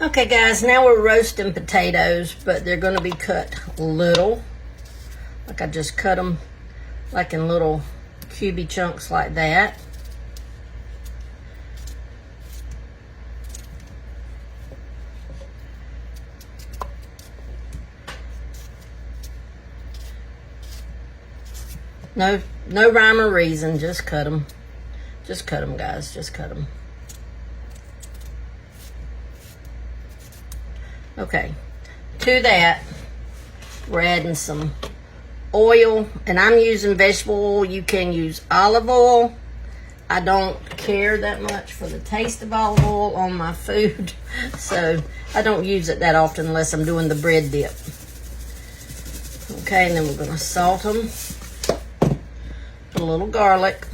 Okay guys, now we're roasting potatoes, but they're going to be cut little. Like I just cut them like in little cubey chunks like that. No rhyme or reason, just cut them. Just cut them, guys, just cut them. Okay, to that, we're adding some oil, and I'm using vegetable oil. You can use olive oil. I don't care that much for the taste of olive oil on my food, so I don't use it that often unless I'm doing the bread dip. Okay, and then we're gonna salt them. Put a little garlic.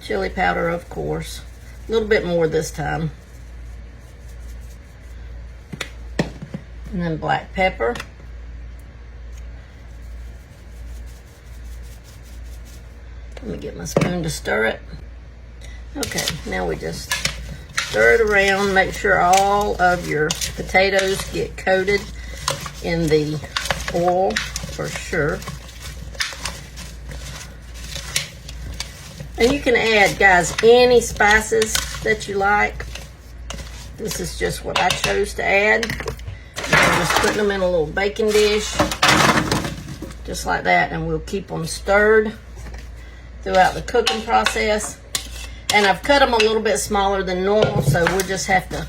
Chili powder, of course. A little bit more this time. And then black pepper. Let me get my spoon to stir it. Okay, now we just stir it around. Make sure all of your potatoes get coated in the oil for sure. And you can add, guys, any spices that you like. This is just what I chose to add. I'm just putting them in a little baking dish, just like that, and we'll keep them stirred throughout the cooking process. And I've cut them a little bit smaller than normal, so we'll just have to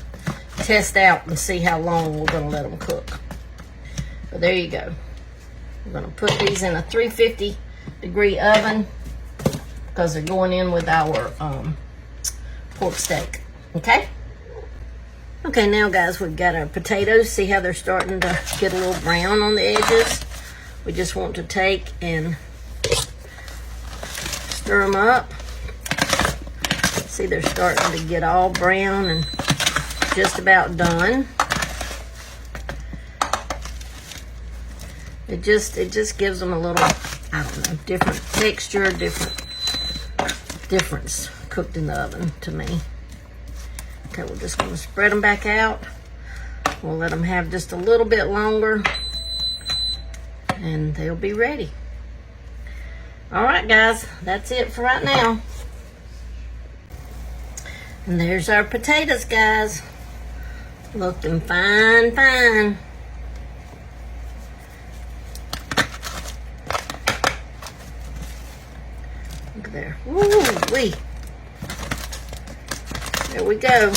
test out and see how long we're gonna let them cook. But there you go. We're gonna put these in a 350-degree oven, because they're going in with our pork steak, okay? Okay, now guys, we've got our potatoes. See how they're starting to get a little brown on the edges? We just want to take and stir them up. See, they're starting to get all brown and just about done. It just gives them a little, I don't know, different texture, difference cooked in the oven to me. Okay, we're just going to spread them back out. We'll let them have just a little bit longer, and they'll be ready. All right, guys, that's it for right now. And there's our potatoes, guys. Looking fine, fine. Look there. Woo-wee. There we go.